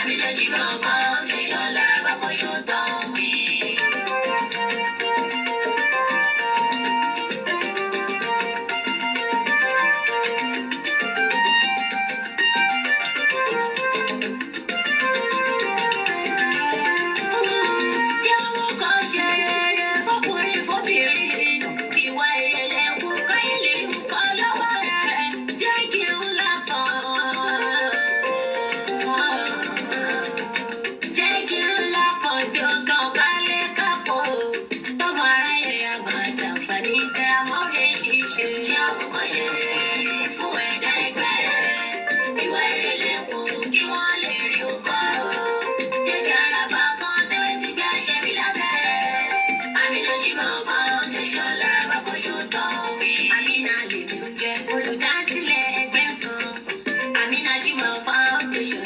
Amina Jimoh Foundation, lava for sure, don't we? Amina Jimoh Foundation,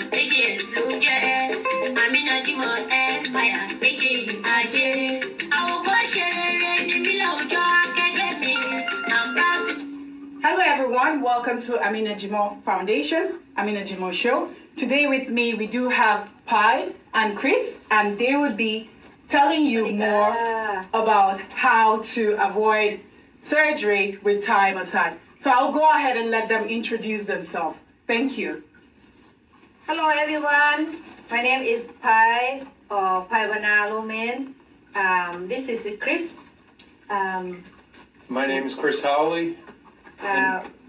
Amina Jimoh Empire, Hello everyone, welcome to Amina Jimoh Foundation, Amina Jimoh Show. Today with me we do have Pai and Chris, and they will be telling you more about how to avoid surgery with Thai massage. So I'll go ahead and let them introduce themselves. Thank you. Hello everyone, my name is Pai or Paiwanna Lumen. This is Chris. My name is Chris Howley.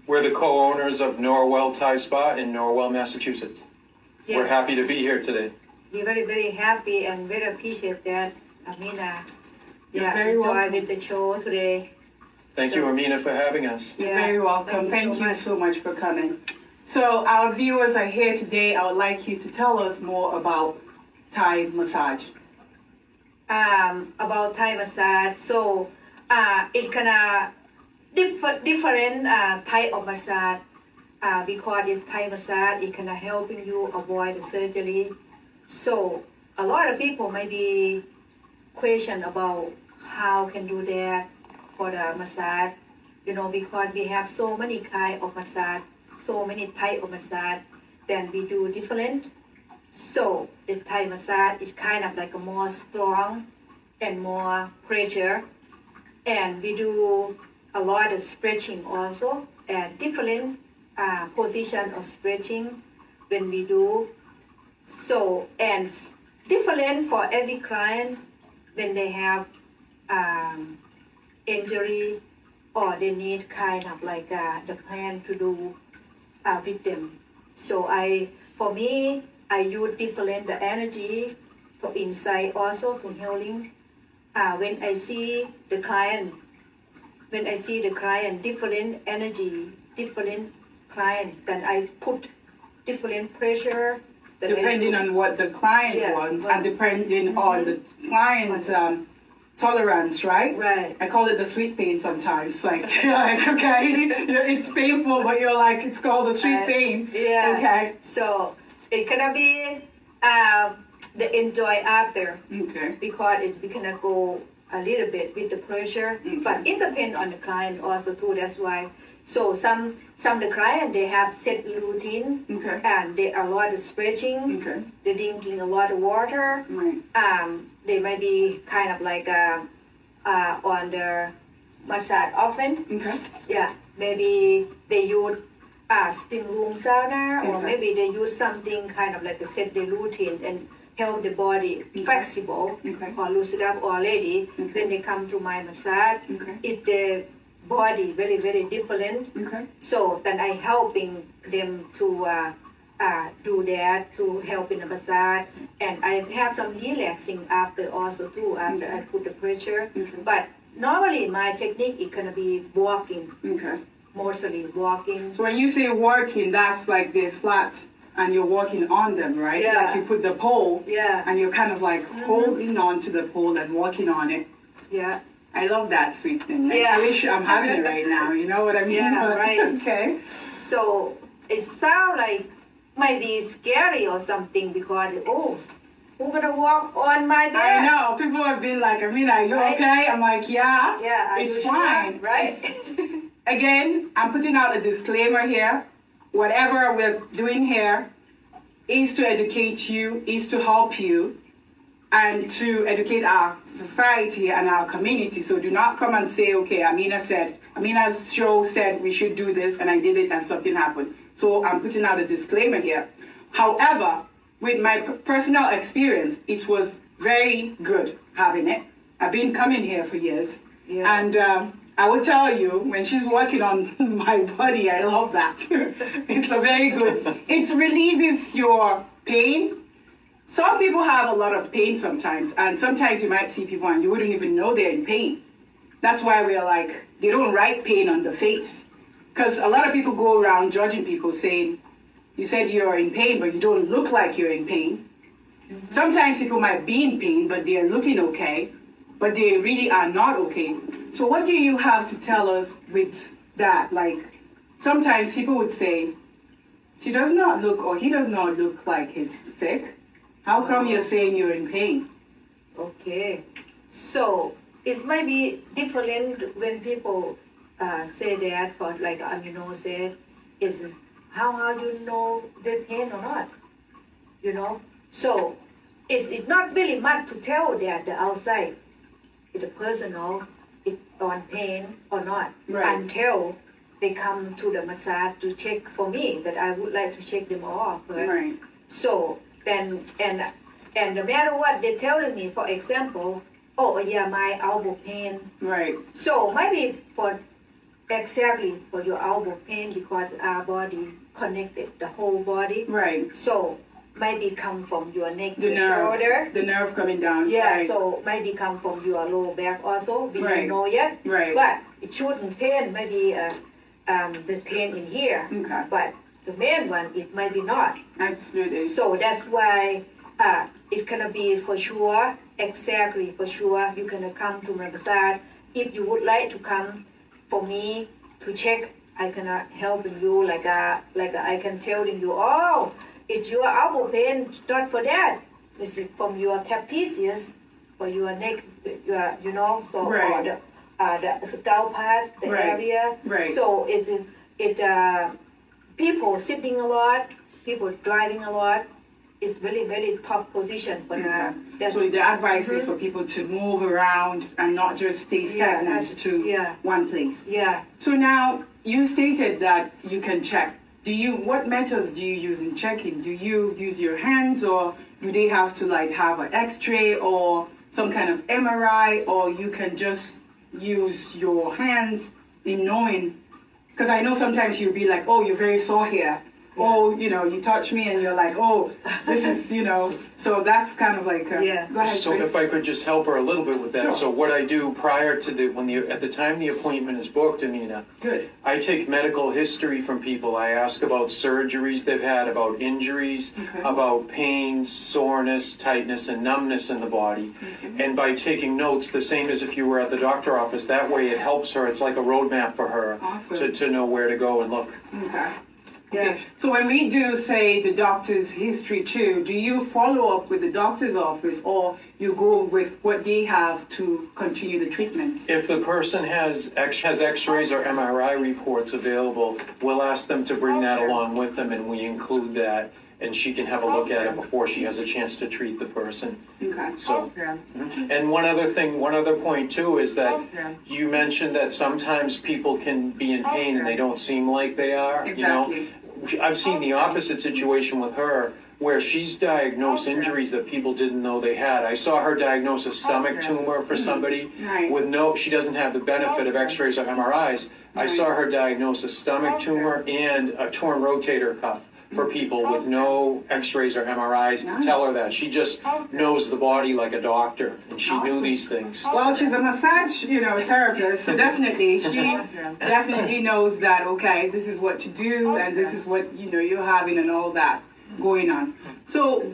We're the co-owners of Norwell Thai Spa in Norwell, Massachusetts. Yes. We're happy to be here today. We're very, very happy and very appreciate that Amina very welcome. with the show today. Thank you, Amina, for having us. You're very welcome. Thank you so much for coming. So our viewers are here today. I would like you to tell us more about Thai massage. About Thai massage, so it can different type of massage because in Thai massage it can helping you avoid the surgery. So a lot of people may be question about how can do that for the massage, because we have so many kind of massage, so many type of massage, then we do different. So the Thai massage is kind of like a more strong and more pressure, and we do a lot of stretching also, and different position of stretching when we do. So, and different for every client when they have injury or they need kind of like the plan to do with them. So for me, I use different the energy for inside also to healing. When I see the client different energy, different client, then I put different pressure. Depending on what the client wants and depending on the client's tolerance, right? Right. I call it the sweet pain sometimes. Like okay, it's painful, but you're like, it's called the sweet pain. Yeah. Okay. So it cannot be the enjoy after. Okay. Because we cannot go a little bit with the pressure, but it depends on the client also too. That's why. So some the client they have set routine, and they a lot of stretching. Okay. They're drinking a lot of water. Right. They might be kind of like on the massage often. Okay. Yeah. Maybe they use steam room sauna, or maybe they use something kind of like a set the routine and help the body flexible or loosen up already. When they come to my massage, it's the body very, very different. So then I helping them to do that, to help in the massage, and I have some relaxing after also too, after I put the pressure. But normally my technique is gonna be walking. Mostly walking. So when you say walking, that's like they're flat and you're walking on them, right? Yeah. Like you put the pole, and you're kind of like holding on to the pole and walking on it. Yeah. I love that sweet thing. Like, Yeah. I wish I'm having it right now. You know what I mean? Yeah, right. Okay. So it sounds like might be scary or something because who's gonna walk on my bed? I know. People have been like, Amina, are you okay? I'm like, yeah. Yeah, it's fine. Sure? Right? Again, I'm putting out a disclaimer here. Whatever we're doing here is to educate you, is to help you, and to educate our society and our community. So do not come and say, okay, Amina's show said we should do this, and I did it, and something happened. So I'm putting out a disclaimer here. However, with my personal experience, it was very good having it. I've been coming here for years. Yeah. And I will tell you, when she's working on my body, I love that. It's a very good, it releases your pain. Some people have a lot of pain sometimes, and sometimes you might see people and you wouldn't even know they're in pain. That's why we're like, they don't write pain on the face. Because a lot of people go around judging people saying, you said you're in pain, but you don't look like you're in pain. Mm-hmm. Sometimes people might be in pain, but they're looking okay, but they really are not okay. So what do you have to tell us with that? Like, sometimes people would say, she does not look, or he does not look like he's sick. How come you're saying you're in pain? Okay. So it might be different when people say that, but like Amina said, is how do you know they're pain or not? You know? So it's not really much to tell that the outside, if the person knows it's on pain or not, right, until they come to the massage to check for me, that I would like to check them off. Right. So then, and no matter what they're telling me, for example, oh yeah, my elbow pain. Right. So maybe exactly for your elbow pain, because our body connected the whole body. Right. So maybe come from your neck The to nerve. shoulder. The nerve coming down. Yeah, Right. so maybe come from your lower back also. We Right. don't know yet. Right. But it shouldn't pain, maybe the pain in here. Okay. But the main one, it might be not. Absolutely. So that's why it's gonna be for sure, exactly for sure, you're gonna come to my massage. If you would like to come for me to check, I can help you, like I can tell you, oh, it's your elbow pain, not for that. It's from your trapezius, for your neck, you know, so Right. or the scalp part, the Right. area. Right. So people sitting a lot, people driving a lot, is very, very tough position for them. That's So the advice is for people to move around and not just stay stagnant to one place. Yeah. So now you stated that you can check. What methods do you use in checking? Do you use your hands, or do they have to like have an X-ray or some kind of MRI, or you can just use your hands in knowing? Because I know sometimes you'll be like, oh, you're very sore here. Oh, you touch me and you're like, oh, this is, so that's kind of like, go ahead. So Chris. if I could just help her a little bit with that. Sure. So what I do prior to at the time the appointment is booked, Amina, Good. I take medical history from people. I ask about surgeries they've had, about injuries, Okay. about pain, soreness, tightness, and numbness in the body. Mm-hmm. And by taking notes, the same as if you were at the doctor office, that way it helps her. It's like a roadmap for her Awesome. to know where to go and look. Okay. Yeah. Okay. So when we do say the doctor's history too, do you follow up with the doctor's office, or you go with what they have to continue the treatments? If the person has X-rays or MRI reports available, we'll ask them to bring that along with them, and we include that, and she can have a look at it before she has a chance to treat the person. Okay. So, Yeah. and one other point too is that Yeah. you mentioned that sometimes people can be in pain and they don't seem like they are. Exactly. I've seen the opposite situation with her, where she's diagnosed injuries that people didn't know they had. I saw her diagnose a stomach tumor for somebody Right. with she doesn't have the benefit of X-rays or MRIs. I saw her diagnose a stomach tumor and a torn rotator cuff for people with no X-rays or MRIs to tell her that. She just knows the body like a doctor, and she knew these things. Well, she's a massage, therapist, so definitely she definitely knows that, okay, this is what to do, and this is what, you're having and all that going on. So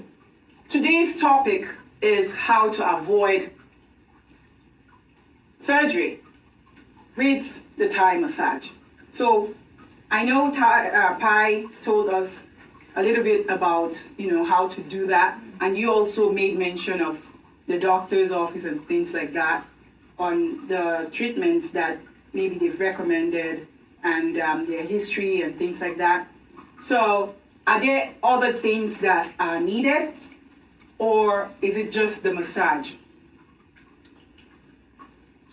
today's topic is how to avoid surgery with the Thai massage. So I know Pai told us a little bit about, how to do that. And you also made mention of the doctor's office and things like that on the treatments that maybe they've recommended and their history and things like that. So are there other things that are needed, or is it just the massage?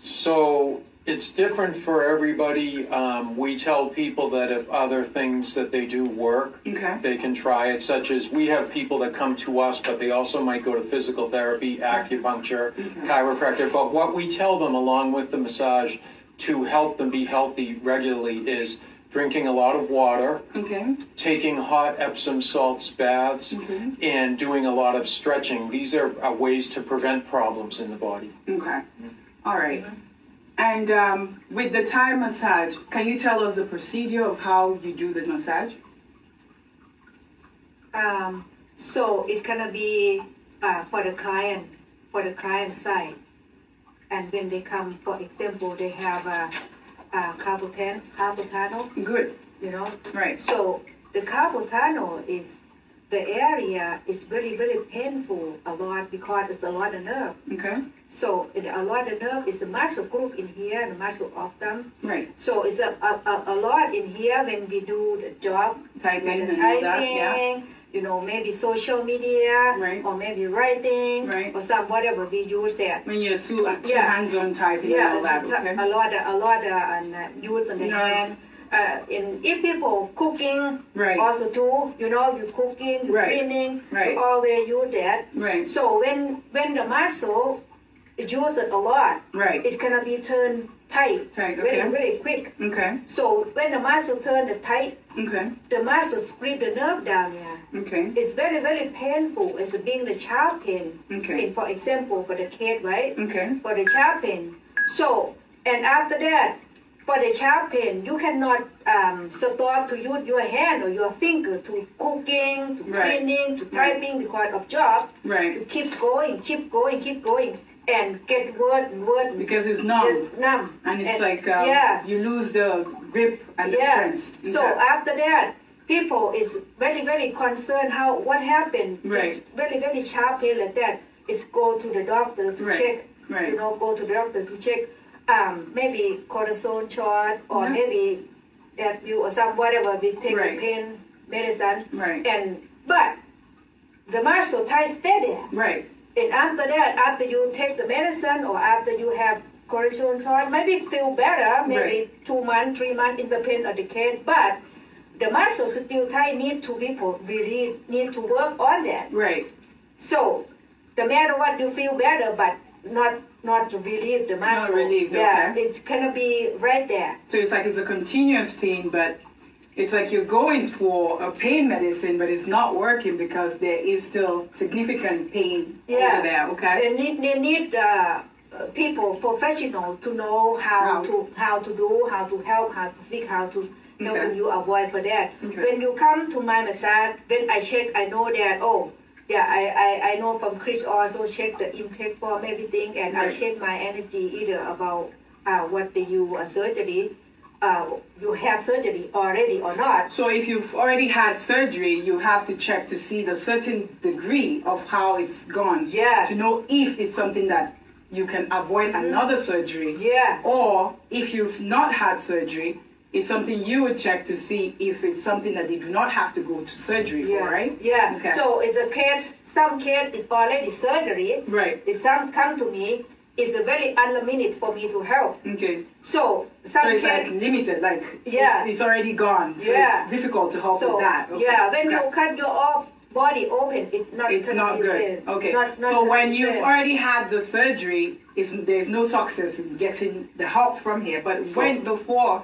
So it's different for everybody. We tell people that if other things that they do work, Okay. they can try it, such as we have people that come to us, but they also might go to physical therapy, acupuncture, chiropractor. But what we tell them along with the massage to help them be healthy regularly is drinking a lot of water, Okay. taking hot Epsom salts baths, and doing a lot of stretching. These are ways to prevent problems in the body. Okay. All right. And with the Thai massage, can you tell us the procedure of how you do the massage? So it gonna be for the client side. And when they come, for example, they have a carpal tunnel, Good. you know. Right. So the carpal tunnel is the area is very, very painful a lot because it's a lot of nerve. Okay. So a lot of nerve is the muscle group in here, the muscle of them. Right. So it's a lot in here when we do the job, Typing with the and all that, yeah. you know, maybe social media, Right. or maybe writing, Right. or some whatever we use that. When you're two Yeah. hands-on typing and all that, okay? a lot use on the Yeah. hand. If people cooking, Right. also too, you know, you cooking, you Right. cleaning, Right. you always use that. Right. So when the muscle is used a lot, Right. it can be turned tight, Tight, very, okay. very quick. Okay. So when the muscle turn tight, Okay. the muscle squeeze the nerve down here. Okay. It's very, very painful. It's being the sharp pain. Okay. For example, for the kid, right? Okay. For the sharp pain. So, and after that, for the sharp pain, you cannot stop to use your hand or your finger to cooking, to Right. cleaning, to Right. typing because of job. Right. You keep going, and get word. Because it's numb. It's numb. And it's like yeah. you lose the grip and the Yeah. strength. So Okay. after that, people is very, very concerned what happened. Right. It's very, very sharp pain like that. It's go to the doctor to Right. check. Right. You know, go to the doctor to check. Maybe cortisone shot or Yeah. maybe that you or some whatever we take Right. the pain medicine. Right. But the muscle tight steady. Right. And after that, after you take the medicine or after you have cortisone shot, maybe feel better, maybe Right. 2 months, 3 months, it depends on the case. But the muscle still tight need to be we need to work on that. Right. So no matter what, you feel better, but not to relieve the muscle. Not relieve, yeah, okay. it's gonna be right there. So it's like it's a continuous thing, but it's like you're going for a pain medicine, but it's not working because there is still significant pain Yeah. over there. Okay. They need people, professional, to know how to do, how to help, how to fix, how to help Okay. you avoid for that. Okay. When you come to my massage, when I check, I know that, oh, yeah, I know from Chris also check the intake form, everything, and I Right. check my energy either about what you surgery, you have surgery already or not. So if you've already had surgery, you have to check to see the certain degree of how it's gone. Yeah. To know if it's something that you can avoid another surgery. Yeah. Or if you've not had surgery, it's something you would check to see if it's something that they do not have to go to surgery Yeah. for, right? Yeah. Okay. So it's a case, some case is already surgery. Right. If some come to me, it's a very unlimited for me to help. Okay. So So some it's case, like limited, like Yeah. it's already gone. So Yeah. it's difficult to help so with that. Okay. yeah, when Okay. you cut your off body open, It's gonna not be good. same. Okay. Not So when the you've same. already had the surgery, there's no success in getting the help from here. But when before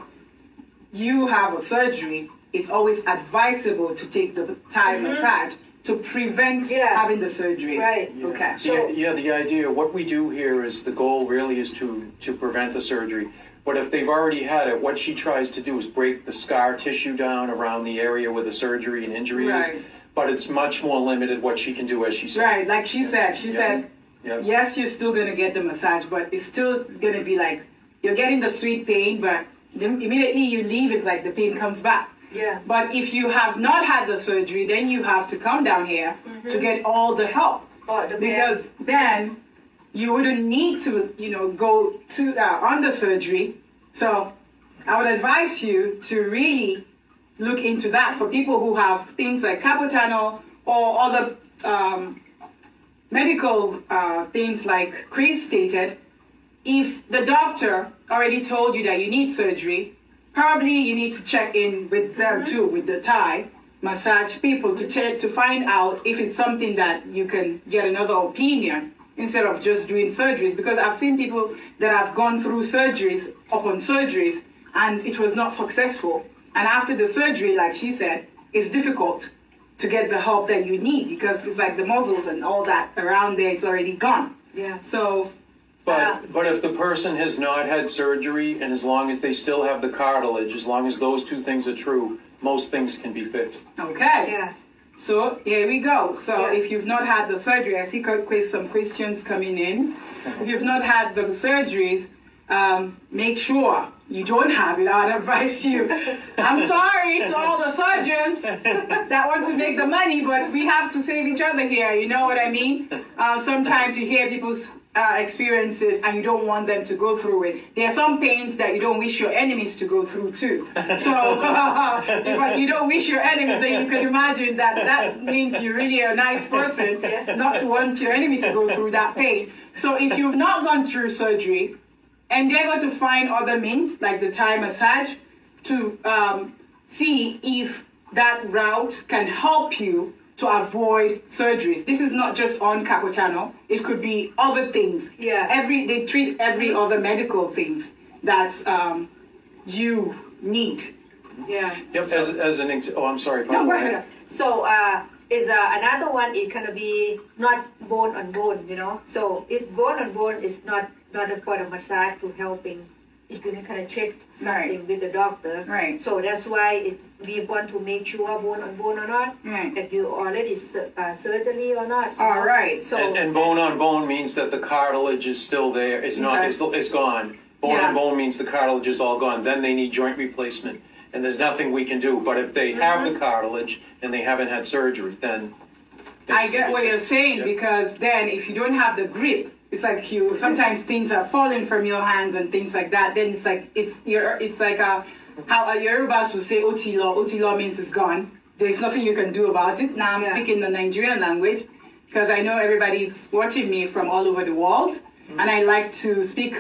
you have a surgery, it's always advisable to take the Thai massage to prevent Mm-hmm. Yeah. having the surgery. Right. Okay. So- The idea, what we do here is the goal really is to prevent the surgery. But if they've already had it, what she tries to do is break the scar tissue down around the area where the surgery and injury Right. is. But it's much more limited what she can do, as she said. Right, like she said. She Yeah. said, Yeah. yes, you're still gonna get the massage, but it's still gonna be like you're getting the sweet pain, but immediately you leave, it's like the pain comes back. Yeah. But if you have not had the surgery, then you have to come down here to get all the help. Oh, the Because then you wouldn't need to, go to on the surgery. So I would advise you to really look into that for people who have things like carpal tunnel or other medical things like Chris stated. If the doctor already told you that you need surgery, probably you need to check in with them too, with the Thai massage people to check to find out if it's something that you can get another opinion instead of just doing surgeries. Because I've seen people that have gone through surgeries upon surgeries and it was not successful. And after the surgery, like she said, it's difficult to get the help that you need because it's like the muscles and all that around there, it's already gone. Yeah. So. But if the person has not had surgery, and as long as they still have the cartilage, as long as those two things are true, most things can be fixed. Okay. Yeah. So here we go. So Yeah. if you've not had the surgery, I see some questions coming in. If you've not had the surgeries, make sure you don't have it. I'd advise you. I'm sorry to all the surgeons that want to make the money, but we have to save each other here. You know what I mean? Sometimes you hear people's experiences and you don't want them to go through it. There are some pains that you don't wish your enemies to go through too. So if you don't wish your enemies, then you can imagine that means you're really a nice person not to want your enemy to go through that pain. So if you've not gone through surgery, endeavor to find other means like the Thai massage to see if that route can help you to avoid surgeries. This is not just on carpal tunnel. It could be other things. Yeah. They treat every other medical things that you need. Yeah. Yep. As an oh, I'm sorry. No, go ahead. So is another one. It can be not bone on bone, you know. So if bone on bone is not for the massage to helping, if you can check something with the doctor. Right. So that's why we want to make sure bone on bone or not, Right. that you already surgery or not. All right. So And bone on bone means that the cartilage is still there. It's not. Okay. It's gone. Bone Yeah. on bone means the cartilage is all gone. Then they need joint replacement, and there's nothing we can do. But if they have the cartilage and they haven't had surgery, then I get what you're saying Yep. because then if you don't have the grip, it's like sometimes things are falling from your hands and things like that. Then it's like how a Yorubas would say otilo. Otilo means it's gone. There's nothing you can do about it. Now I'm speaking the Nigerian language because I know everybody's watching me from all over the world, and I like to speak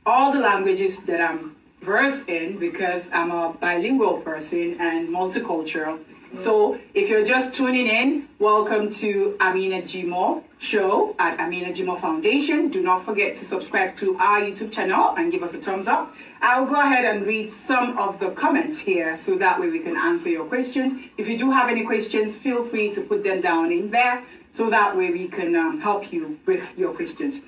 all the languages that I'm versed in because I'm a bilingual person and multicultural. So if you're just tuning in, welcome to Amina Jimoh Show at Amina Jimoh Foundation. Do not forget to subscribe to our YouTube channel and give us a thumbs up. I'll go ahead and read some of the comments here so that way we can answer your questions. If you do have any questions, feel free to put them down in there so that way we can help you with your questions.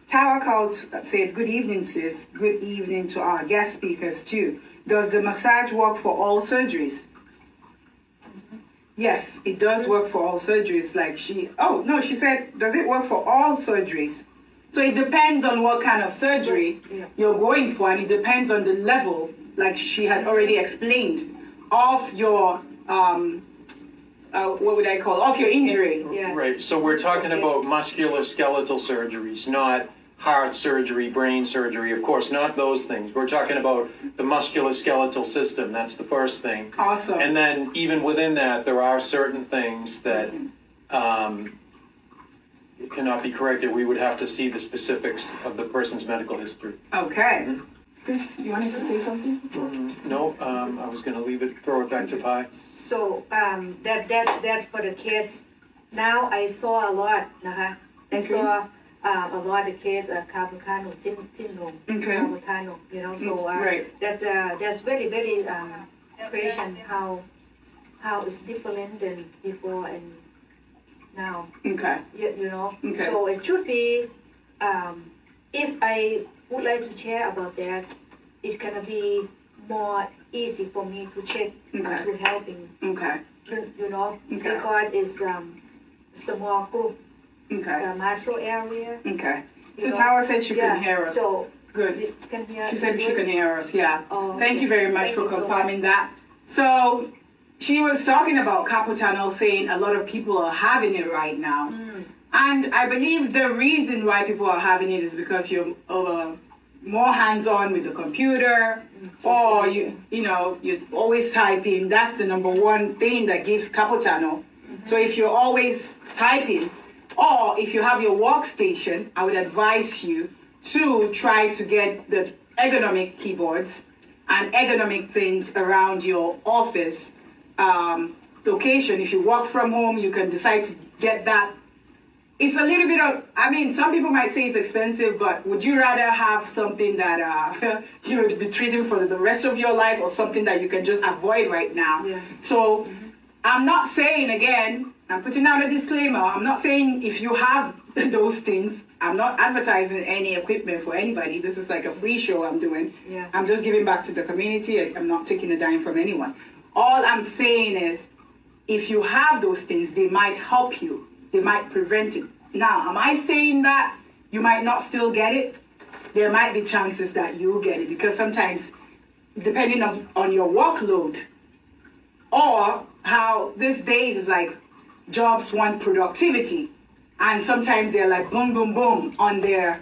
Tara called, said, good evening, sis. Good evening to our guest speakers too. Does the massage work for all surgeries? Yes, it does work for all surgeries. She said, does it work for all surgeries? So it depends on what kind of surgery you're going for, and it depends on the level, like she had already explained, of your, of your injury. Yeah. Right. So we're talking about musculoskeletal surgeries, not heart surgery, brain surgery. Of course, not those things. We're talking about the musculoskeletal system. That's the first thing. Awesome. And then even within that, there are certain things that cannot be corrected. We would have to see the specifics of the person's medical history. Okay. Chris, you wanted to say something? No, I was going to throw it back to Pi. So that's for the case. Now I saw a lot, I saw a lot of cases of carpal tunnel syndrome. Okay. Carpal tunnel, you know. So right. that's very question how it's different than before and now. Okay. You know. Okay. So it should be. If I would like to share about that, it's gonna be more easy for me to check to helping. Okay. You know, Okay. because it's small group, Okay. the muscle area. Okay. You So know. Tara said she can hear us. So Good. you can hear. She said she can hear us, yeah. Oh, Thank you very much Thank for you so confirming that. So she was talking about carpal tunnel, saying a lot of people are having it right now. And I believe the reason why people are having it is because more hands-on with the computer, or you're always typing. That's the number one thing that gives carpal tunnel. So if you're always typing, or if you have your workstation, I would advise you to try to get the ergonomic keyboards and ergonomic things around your office location. If you work from home, you can decide to get that. It's a little bit of, some people might say it's expensive, but would you rather have something that you would be treating for the rest of your life, or something that you can just avoid right now? Yeah. So I'm not saying, again, I'm putting out a disclaimer, I'm not saying if you have those things, I'm not advertising any equipment for anybody. This is like a free show I'm doing. Yeah. I'm just giving back to the community. I'm not taking a dime from anyone. All I'm saying is, if you have those things, they might help you. They might prevent it. Now, am I saying that you might not still get it? There might be chances that you'll get it, because sometimes, depending on your workload, or how these days is like jobs want productivity, and sometimes they're like boom, boom, boom on their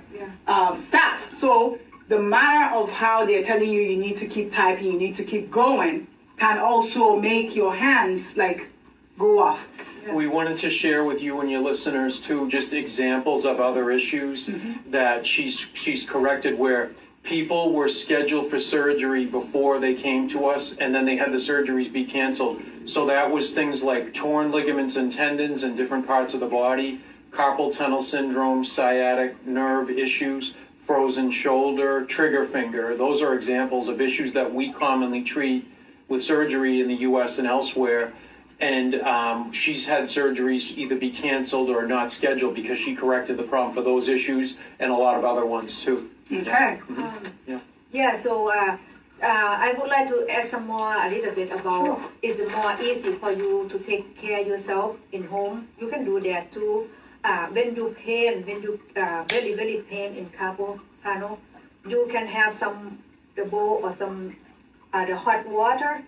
staff. So the manner of how they're telling you you need to keep typing, you need to keep going, can also make your hands like go off. We wanted to share with you and your listeners too, just examples of other issues that she's corrected, where people were scheduled for surgery before they came to us, and then they had the surgeries be canceled. So that was things like torn ligaments and tendons in different parts of the body, carpal tunnel syndrome, sciatic nerve issues, frozen shoulder, trigger finger. Those are examples of issues that we commonly treat with surgery in the U.S. and elsewhere. And she's had surgeries either be canceled or not scheduled because she corrected the problem for those issues and a lot of other ones too. Okay. So I would like to add some more a little bit about is it more easy for you to take care of yourself in home. You can do that too. When you very, very pain in carpal tunnel, you can have some the bowl or some the hot water.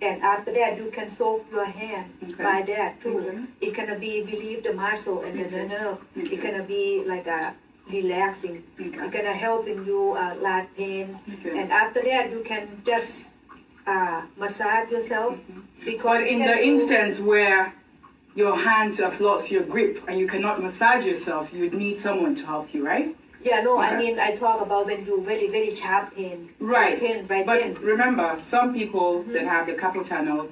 And after that, you can soak your hand by that too. It can be relieve the muscle and the nerve. It can be like a relaxing. It can help in you lot pain. And after that, you can just massage yourself. But in the instance where your hands have lost your grip and you cannot massage yourself, you'd need someone to help you, right? Yeah, no, I mean, I talk about when you very, very sharp pain. Right. Pain, But remember, some people that have the carpal tunnel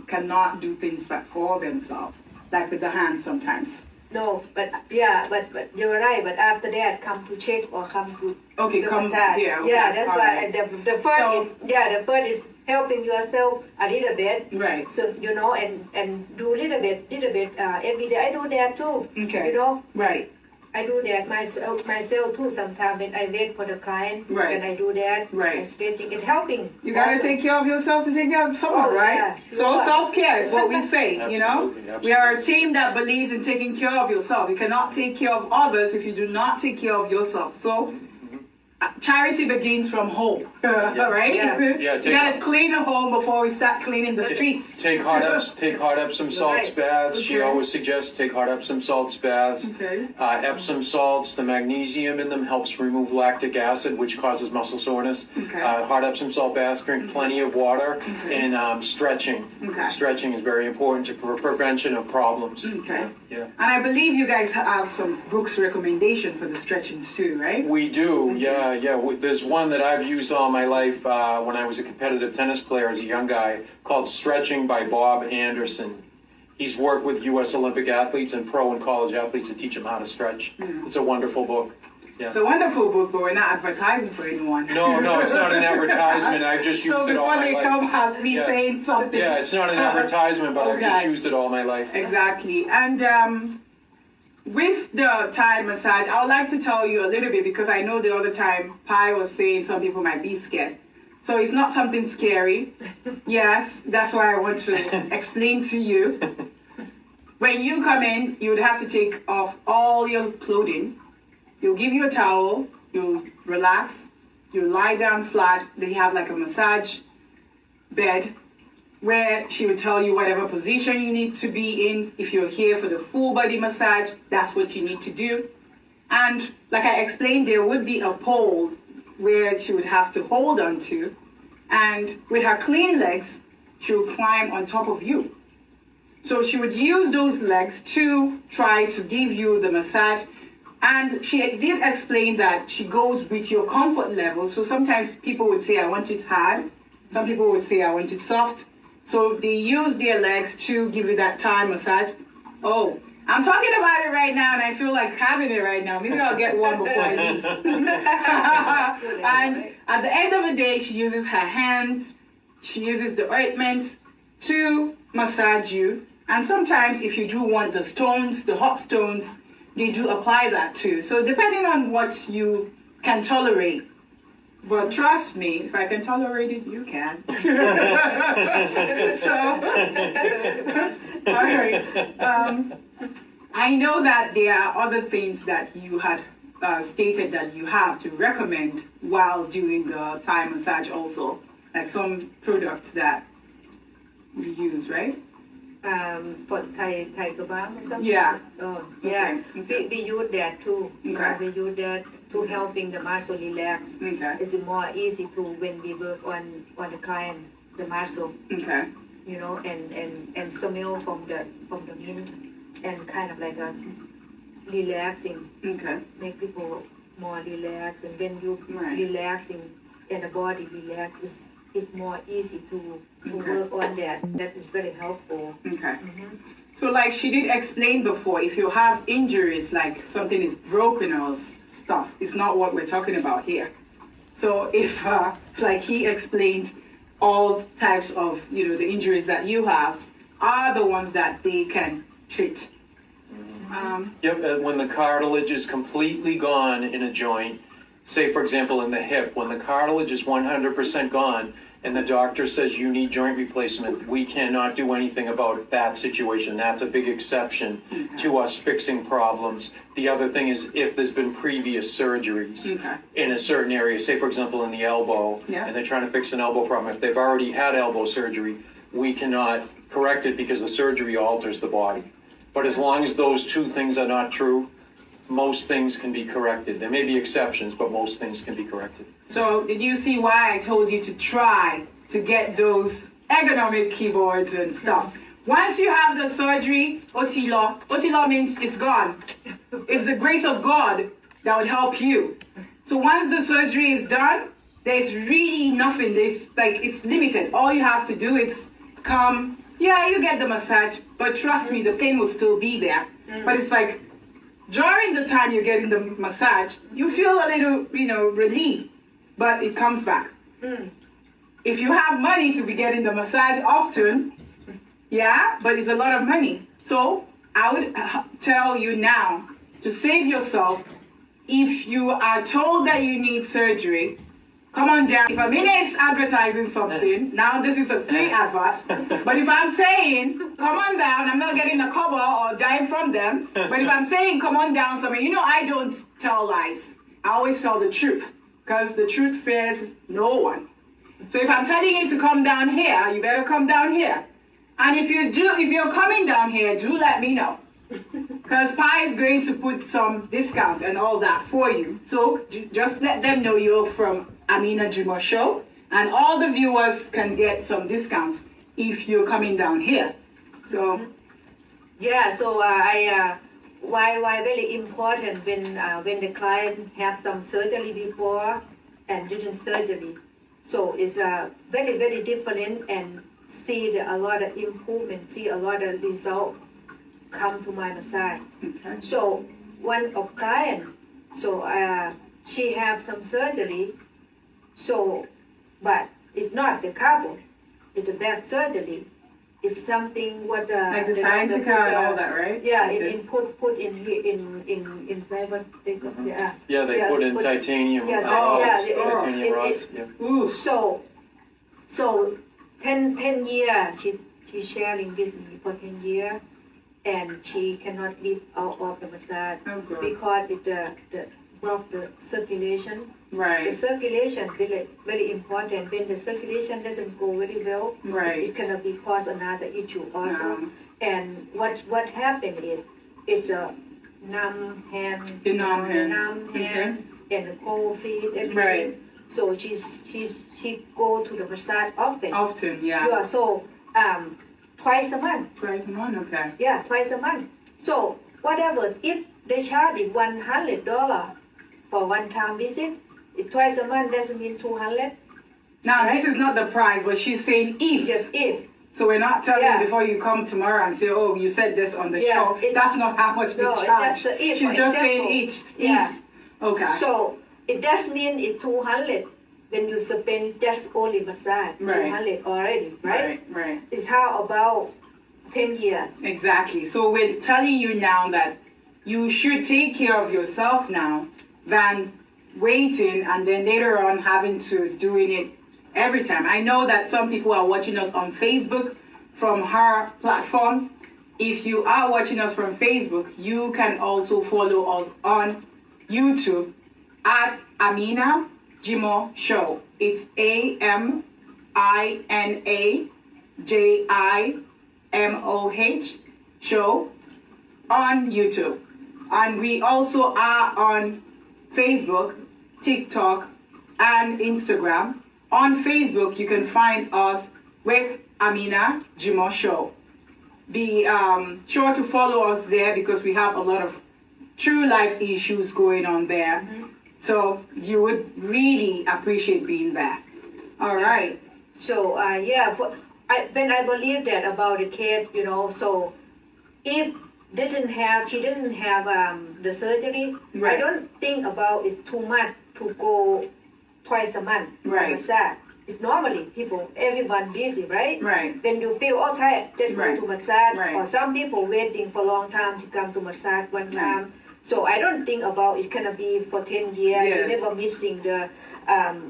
cannot do things for themselves, like with the hands sometimes. No, but you're right. But after that, come to check or come to massage. Yeah, that's why the first is helping yourself a little bit. Right. So and do a little bit every day. I do that too. Okay. Right. I do that myself too sometimes when I wait for the client. Right. And I do that. Right. I'm stretching. It's helping. You gotta take care of yourself to take care of someone, right? Yeah, so sure. self-care is what we say, Absolutely. We are a team that believes in taking care of yourself. You cannot take care of others if you do not take care of yourself. So charity begins from home, right? Yeah, you gotta clean a home before we start cleaning the streets. Take hot Epsom salts baths. She always suggests take hot Epsom salts baths. Okay. Epsom salts, the magnesium in them helps remove lactic acid, which causes muscle soreness. Okay. Hot Epsom salt baths, drink plenty of water, and stretching. Okay. Stretching is very important for prevention of problems. Okay. Yeah. And I believe you guys have some books recommendation for the stretchings too, right? We do, yeah. There's one that I've used all my life when I was a competitive tennis player as a young guy, called Stretching by Bob Anderson. He's worked with U.S. Olympic athletes and pro and college athletes to teach them how to stretch. It's a wonderful book. Yeah. It's a wonderful book, but we're not advertising for anyone. No, it's not an advertisement. I've just used it all my life. So before they come at me saying something. Yeah, it's not an advertisement, but I've just used it all my life. Exactly. And with the Thai massage, I would like to tell you a little bit, because I know the other time Pai was saying some people might be scared. So it's not something scary. Yes, that's why I want to explain to you. When you come in, you would have to take off all your clothing. You'll give you a towel, you'll relax, you lie down flat. They have like a massage bed where she would tell you whatever position you need to be in. If you're here for the full body massage, that's what you need to do. And like I explained, there would be a pole where she would have to hold on to, and with her clean legs, she would climb on top of you. So she would use those legs to try to give you the massage. And she did explain that she goes with your comfort level. So sometimes people would say, I want it hard. Some people would say, I want it soft. So they use their legs to give you that Thai massage. Oh, I'm talking about it right now, and I feel like having it right now. Maybe I'll get one before I leave. And at the end of the day, she uses her hands. She uses the ointment to massage you. And sometimes if you do want the stones, the hot stones, they do apply that too. So depending on what you can tolerate. But trust me, if I can tolerate it, you can. So, all right. I know that there are other things that you had stated that you have to recommend while doing the Thai massage also, like some products that you use, right? For Thai kebab or something? Yeah. Oh, yeah. Okay. We use that too. Okay. We use that to helping the muscle relax. Okay. It's more easy to when we work on the client, the muscle, Okay. you know, and smell from the mint and kind of like a relaxing, Okay. make people more relaxed. And when you Right. relaxing and the body relax, it's more easy to Okay. work on that. That is very helpful. Okay. Mhm. So like she did explain before, if you have injuries, like something is broken or stuff, it's not what we're talking about here. So if, like he explained, all types of, the injuries that you have are the ones that they can treat. Yep, when the cartilage is completely gone in a joint, say for example in the hip, when the cartilage is 100% gone and the doctor says you need joint replacement, we cannot do anything about that situation. That's a big exception to us fixing problems. The other thing is if there's been previous surgeries in a certain area, say for example in the elbow, and they're trying to fix an elbow problem, if they've already had elbow surgery, we cannot correct it because the surgery alters the body. But as long as those two things are not true, most things can be corrected. There may be exceptions, but most things can be corrected. So did you see why I told you to try to get those ergonomic keyboards and stuff? Once you have the surgery, Otilo means it's gone. It's the grace of God that will help you. So once the surgery is done, there's really nothing. It's limited. All you have to do is come. Yeah, you get the massage, but trust me, the pain will still be there. But it's like during the time you're getting the massage, you feel a little, relief, but it comes back. If you have money to be getting the massage often, but it's a lot of money. So I would tell you now to save yourself. If you are told that you need surgery, come on down. If Amina is advertising something, now this is a free advert. But if I'm saying, come on down, I'm not getting a cover or dime from them. But if I'm saying, come on down somewhere, I don't tell lies. I always tell the truth. Because the truth fears no one. So if I'm telling you to come down here, you better come down here. And if you're coming down here, do let me know. Because Pi is going to put some discount and all that for you. So just let them know you're from Amina Jimoh Show. And all the viewers can get some discount if you're coming down here. So. Yeah, so why very important when the client have some surgery before and didn't surgery. So it's very, very different and see a lot of improvement, see a lot of result come to my massage. Okay. So one of client, so she have some surgery, so but it's not the carpal, it's the back surgery. It's something what like the sciatica and all that, right? Yeah, okay. put in here in what they got, Yeah, they put in titanium yes, rods. yeah, Titanium rods. Ooh. So 10 years she's sharing with me for 10 years, and she cannot live out of the massage because it the block the circulation. Right. The circulation very, very important. When the circulation doesn't go very well, Right. it can be cause another issue also. And what happened is it's a numb hand, The numb hands. numb hand, and the cold feet, everything. Right. so she go to the massage often. Often, yeah. Yeah, so twice a month. Twice a month, okay. Yeah, twice a month. So whatever, if they charge it $100 for one time visit, if twice a month doesn't mean 200. Now, Right. this is not the price, but she's saying if. Just if. So we're not telling Yeah. you before you come tomorrow and say, oh, you said this on the Yeah, show. it- That's not how much we No, charge. that's the if, She's for just saying example. each. Yeah. If. Okay. So it does mean it's 200 when you spend just only massage. Right. 200 already, right? Right. It's how about 10 years. Exactly. So we're telling you now that you should take care of yourself now than waiting and then later on having to doing it every time. I know that some people are watching us on Facebook from her platform. If you are watching us from Facebook, you can also follow us on YouTube at Amina Jimoh Show. It's AMINAJIMOH Show on YouTube. And we also are on Facebook, TikTok, and Instagram. On Facebook, you can find us with Amina Jimoh Show. Be sure to follow us there because we have a lot of true life issues going on there. So you would really appreciate being there. All right. So yeah, when I believe that about the kid, so if she doesn't have the surgery, Right. I don't think about it too much to go twice a month. Right. What's that? It's normally everyone busy, right? Right. When you feel okay, just Right. go to massage. Right. Or some people waiting for a long time to come to massage one Right. time. So I don't think about it's gonna be for 10 years. Yes. You're never missing the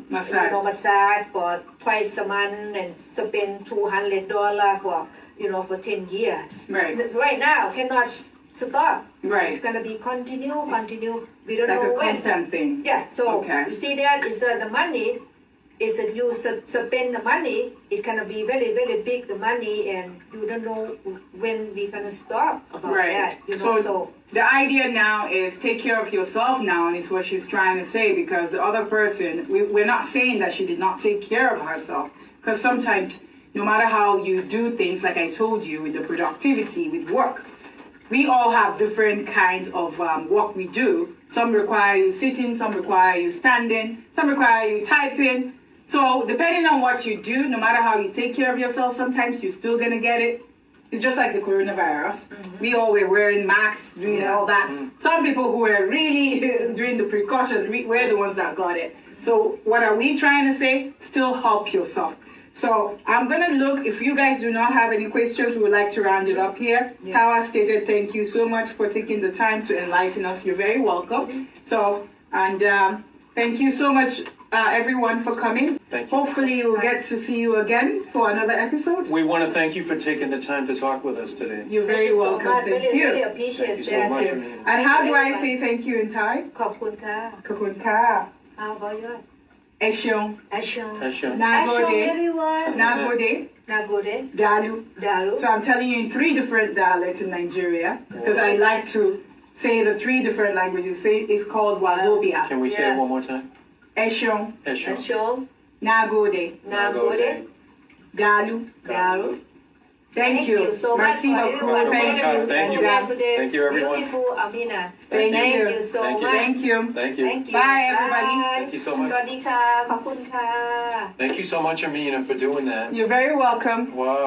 Massage. massage for twice a month and spend $200 for 10 years. Right. Right now cannot stop. Right. It's gonna be continue. We don't Like know a when. constant thing. Yeah, so Okay. you see that is the money, is that you spend the money, it's gonna be very, very big, the money, and you don't know when we're gonna stop about Right. that, So the idea now is take care of yourself now, and it's what she's trying to say, because the other person, we're not saying that she did not take care of herself, because sometimes no matter how you do things, like I told you, with the productivity, with work, we all have different kinds of work we do. Some require you sitting, some require you standing, some require you typing. So depending on what you do, no matter how you take care of yourself, sometimes you're still gonna get it. It's just like the coronavirus. We all were wearing masks, doing all that. Some people who were really doing the precautions, we're the ones that got it. So what are we trying to say? Still help yourself. So I'm gonna look, if you guys do not have any questions, we would like to round it up here. Tawa stated, thank you so much for taking the time to enlighten us. You're very welcome. So, and thank you so much, everyone, for coming. Thank you. Hopefully we'll get to see you again for another episode. We want to thank you for taking the time to talk with us today. You're very welcome. So much. Thank Really, you. really appreciate Thank you so that. much. And how do I say thank you in Thai? ขอบคุณค่ะ Kapun ka. How about you? Eshong. Ashon. Ashon. Nagode. everyone. Nagode. Nagode. Dalu. Dalu. So I'm telling you in 3 different dialects in Nigeria, because I like to say the 3 different languages. It's called Wazobia. Can we say it Yeah. one more time? Eshong. Ashon. Ashon. Nagode. Nagode. Dalu. Dalu. Thank you. so much Merci for beaucoup. everyone. Thank you. Thank you. Today. Thank you, everyone. Beautiful Amina. Thank you. you so Thank you. much. Thank you. Thank you. Thank you. Bye, everybody. Bye. Thank you so much. สวัสดีค่ะ ขอบคุณค่ะ Thank you so much, Amina, for doing that. You're very welcome. Wow.